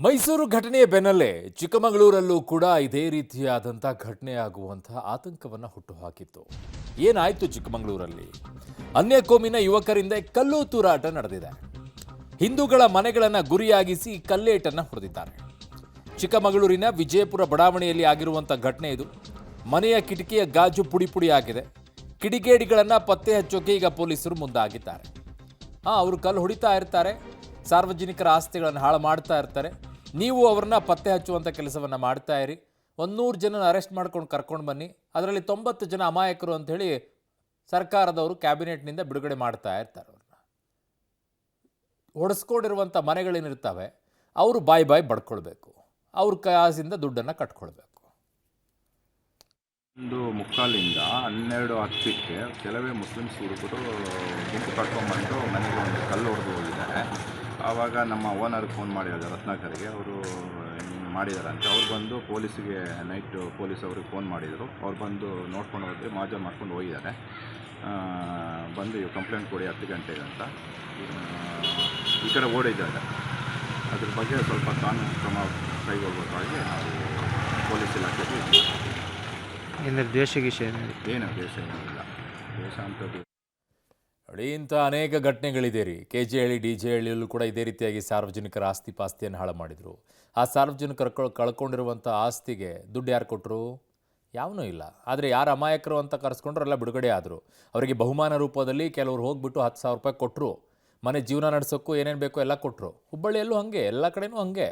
ಮೈಸೂರು ಘಟನೆಯ ಬೆನ್ನಲ್ಲೇ ಚಿಕ್ಕಮಗಳೂರಲ್ಲೂ ಕೂಡ ಇದೇ ರೀತಿಯಾದಂಥ ಘಟನೆ ಆಗುವಂತಹ ಆತಂಕವನ್ನು ಹುಟ್ಟುಹಾಕಿತ್ತು. ಏನಾಯ್ತು ಚಿಕ್ಕಮಗಳೂರಲ್ಲಿ? ಅನ್ಯ ಕೋಮಿನ ಯುವಕರಿಂದ ಕಲ್ಲು ತೂರಾಟ ನಡೆದಿದೆ. ಹಿಂದೂಗಳ ಮನೆಗಳನ್ನು ಗುರಿಯಾಗಿಸಿ ಕಲ್ಲೇಟನ್ನು ಹೊಡೆದಿದ್ದಾರೆ. ಚಿಕ್ಕಮಗಳೂರಿನ ವಿಜಯಪುರ ಬಡಾವಣೆಯಲ್ಲಿ ಆಗಿರುವಂಥ ಘಟನೆ ಇದು. ಮನೆಯ ಕಿಟಕಿಯ ಗಾಜು ಪುಡಿ ಪುಡಿ ಆಗಿದೆ. ಕಿಡಿಗೇಡಿಗಳನ್ನು ಪತ್ತೆ ಹಚ್ಚೋಕೆ ಈಗ ಪೊಲೀಸರು ಮುಂದಾಗಿದ್ದಾರೆ. ಅವರು ಕಲ್ಲು ಹೊಡಿತಾ ಇರ್ತಾರೆ, ಸಾರ್ವಜನಿಕರ ಆಸ್ತಿಗಳನ್ನು ಹಾಳು ಮಾಡ್ತಾ ಇರ್ತಾರೆ. ನೀವು ಅವರನ್ನ ಪತ್ತೆ ಹಚ್ಚುವಂಥ ಕೆಲಸವನ್ನು ಮಾಡ್ತಾ ಇರಿ. 100 ಜನ ಅರೆಸ್ಟ್ ಮಾಡ್ಕೊಂಡು ಕರ್ಕೊಂಡು ಬನ್ನಿ. ಅದರಲ್ಲಿ 90 ಜನ ಅಮಾಯಕರು ಅಂಥೇಳಿ ಸರ್ಕಾರದವರು ಕ್ಯಾಬಿನೆಟ್ನಿಂದ ಬಿಡುಗಡೆ ಮಾಡ್ತಾ ಇರ್ತಾರೆ. ಅವ್ರನ್ನ ಹೊಡೆಸ್ಕೊಂಡಿರುವಂಥ ಮನೆಗಳೇನಿರ್ತವೆ ಅವರು ಬಾಯಿ ಬಡ್ಕೊಳ್ಬೇಕು. ಅವ್ರ ಕಾಸಿಂದ ದುಡ್ಡನ್ನು ಕಟ್ಕೊಳ್ಬೇಕು. 1:45 ಕೆಲವೇ ಮುಸ್ಲಿಮ್ಸ್ ಹುಡುಗರು ಗುಂಪು ಕಟ್ಕೊಂಡ್ಬಂದು ಮನೆಗೆ ಒಂದು ಕಲ್ಲು ಹೊಡೆದು ಹೋಗಿದ್ದಾರೆ. ಆವಾಗ ನಮ್ಮ ಓನರ್ಗೆ ಫೋನ್ ಮಾಡಿದ್ದಾರೆ, ರತ್ನಾಕರ್ಗೆ. ಅವರು ಮಾಡಿದಾರಂತೆ. ಅವ್ರು ಬಂದು ಪೊಲೀಸಿಗೆ ನೈಟು ಪೊಲೀಸ್ ಅವ್ರಿಗೆ ಫೋನ್ ಮಾಡಿದರು. ಅವ್ರು ಬಂದು ನೋಡ್ಕೊಂಡು ಹೋಗಿ ಮಾಜಾ ಮಾಡ್ಕೊಂಡು ಹೋಗಿದ್ದಾರೆ. ಬಂದು ಕಂಪ್ಲೇಂಟ್ ಕೊಡಿ 10 ಗಂಟೆಗೆ ಅಂತ ಈ ಕಡೆ ಓಡಿದ್ದಾರೆ. ಅದ್ರ ಬಗ್ಗೆ ಸ್ವಲ್ಪ ಕಾನೂನು ಕ್ರಮ ಕೈಗೊಳ್ಳಬೇಕಾಗಿ ನಾವು ಪೊಲೀಸ್ ಇಲಾಖೆಗೆ ಅಂದರೆ ದ್ವೇಷ ಏನು ದೇಶ ಏನಿಲ್ಲ. ದೇಶ ಅಂಥದ್ದು ನೋಡಿ, ಇಂಥ ಅನೇಕ ಘಟನೆಗಳಿದೆ ರೀ. KJಹಳ್ಳಿ DJಹಳ್ಳಿಯಲ್ಲೂ ಕೂಡ ಇದೇ ರೀತಿಯಾಗಿ ಸಾರ್ವಜನಿಕರ ಆಸ್ತಿ ಪಾಸ್ತಿಯನ್ನು ಹಾಳು ಮಾಡಿದರು. ಆ ಸಾರ್ವಜನಿಕರು ಕಳ್ಕೊಂಡಿರುವಂಥ ಆಸ್ತಿಗೆ ದುಡ್ಡು ಯಾರು ಕೊಟ್ಟರು? ಯಾವನೂ ಇಲ್ಲ. ಆದರೆ ಯಾರು ಅಮಾಯಕರು ಅಂತ ಕರೆಸ್ಕೊಂಡ್ರು ಎಲ್ಲ ಬಿಡುಗಡೆ ಆದರು. ಅವರಿಗೆ ಬಹುಮಾನ ರೂಪದಲ್ಲಿ ಕೆಲವರು ಹೋಗ್ಬಿಟ್ಟು 10,000 ರೂಪಾಯಿ ಕೊಟ್ಟರು. ಮನೆ ಜೀವನ ನಡೆಸೋಕ್ಕೂ ಏನೇನು ಬೇಕೋ ಎಲ್ಲ ಕೊಟ್ಟರು. ಹುಬ್ಬಳ್ಳಿಯಲ್ಲೂ ಹಾಗೆ, ಎಲ್ಲ ಕಡೆನೂ ಹಾಗೆ.